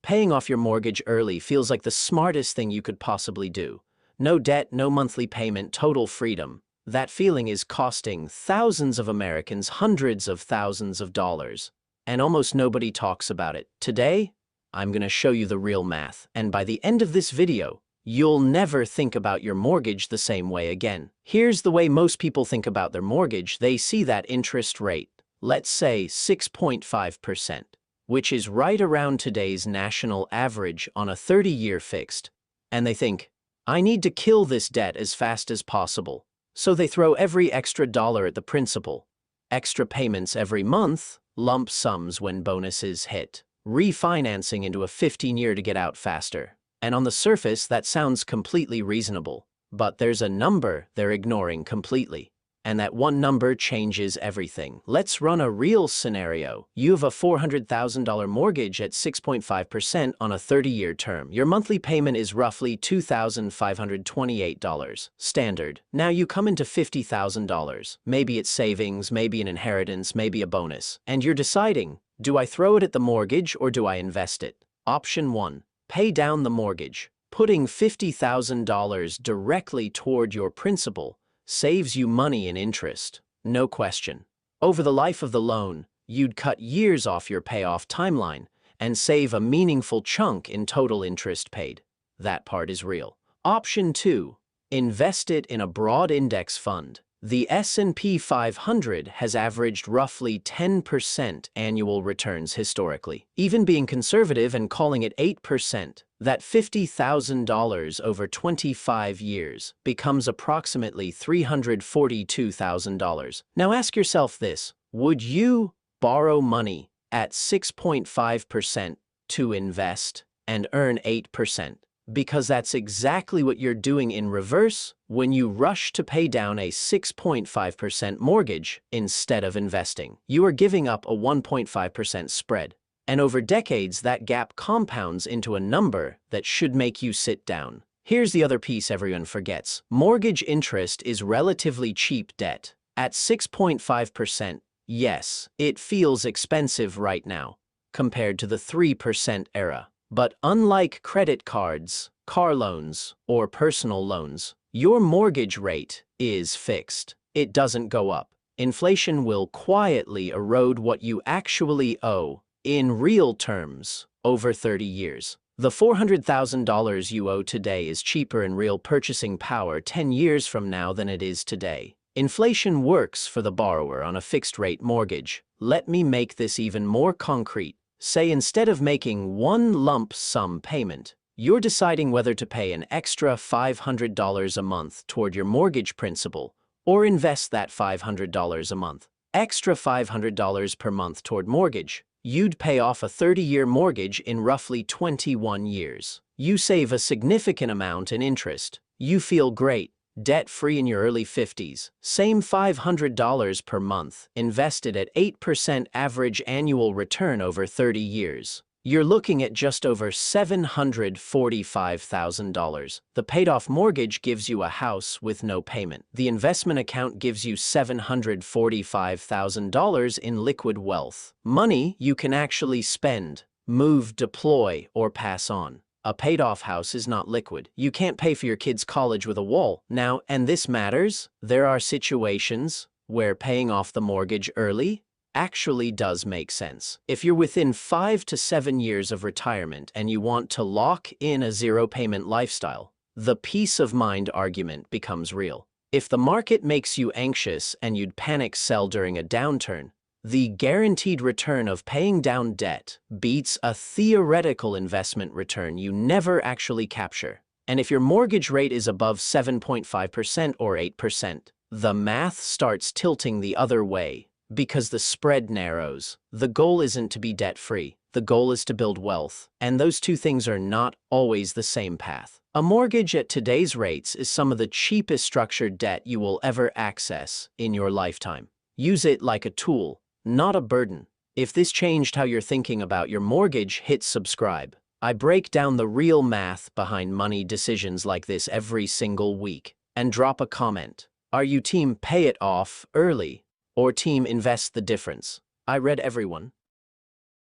Paying off your mortgage early feels like the smartest thing you could possibly do. No debt, no monthly payment, total freedom. That feeling is costing thousands of Americans hundreds of thousands of dollars. And almost nobody talks about it. Today, I'm going to show you the real math. And by the end of this video, you'll never think about your mortgage the same way again. Here's the way most people think about their mortgage. They see that interest rate, let's say 6.5%, which is right around today's national average on a 30-year fixed. And they think, I need to kill this debt as fast as possible. So they throw every extra dollar at the principal. Extra payments every month, lump sums when bonuses hit, refinancing into a 15-year to get out faster. And on the surface, that sounds completely reasonable. But there's a number they're ignoring completely. And that one number changes everything. Let's run a real scenario. You have a $400,000 mortgage at 6.5% on a 30-year term. Your monthly payment is roughly $2,528, standard. Now you come into $50,000. Maybe it's savings, maybe an inheritance, maybe a bonus. And you're deciding, do I throw it at the mortgage or do I invest it? Option 1, pay down the mortgage. Putting $50,000 directly toward your principal saves you money in interest, no question. Over the life of the loan, you'd cut years off your payoff timeline and save a meaningful chunk in total interest paid. That part is real. Option 2, invest it in a broad index fund. The S&P 500 has averaged roughly 10% annual returns historically. Even being conservative and calling it 8%, that $50,000 over 25 years becomes approximately $342,000. Now ask yourself this, would you borrow money at 6.5% to invest and earn 8%? Because that's exactly what you're doing in reverse when you rush to pay down a 6.5% mortgage instead of investing. You are giving up a 1.5% spread. And over decades, that gap compounds into a number that should make you sit down. Here's the other piece everyone forgets. Mortgage interest is relatively cheap debt. At 6.5%, yes, it feels expensive right now, compared to the 3% era. But unlike credit cards, car loans, or personal loans, your mortgage rate is fixed. It doesn't go up. Inflation will quietly erode what you actually owe in real terms over 30 years. The $400,000 you owe today is cheaper in real purchasing power 10 years from now than it is today. Inflation works for the borrower on a fixed-rate mortgage. Let me make this even more concrete. Say instead of making one lump sum payment, you're deciding whether to pay an extra $500 a month toward your mortgage principal or invest that $500 a month. Extra $500 per month toward mortgage. You'd pay off a 30-year mortgage in roughly 21 years. You save a significant amount in interest. You feel great, debt-free in your early 50s. Same $500 per month, invested at 8% average annual return over 30 years. You're looking at just over $745,000. The paid-off mortgage gives you a house with no payment. The investment account gives you $745,000 in liquid wealth. Money you can actually spend, move, deploy, or pass on. A paid-off house is not liquid. You can't pay for your kids' college with a wall. Now, and this matters, there are situations where paying off the mortgage early actually does make sense. If you're within 5 to 7 years of retirement and you want to lock in a zero-payment lifestyle, the peace of mind argument becomes real. If the market makes you anxious and you'd panic sell during a downturn, the guaranteed return of paying down debt beats a theoretical investment return you never actually capture. And if your mortgage rate is above 7.5% or 8%, the math starts tilting the other way because the spread narrows. The goal isn't to be debt-free. The goal is to build wealth. And those two things are not always the same path. A mortgage at today's rates is some of the cheapest structured debt you will ever access in your lifetime. Use it like a tool, not a burden. If this changed how you're thinking about your mortgage, hit subscribe. I break down the real math behind money decisions like this every single week. And drop a comment. Are you team pay it off early or team invest the difference? I read everyone.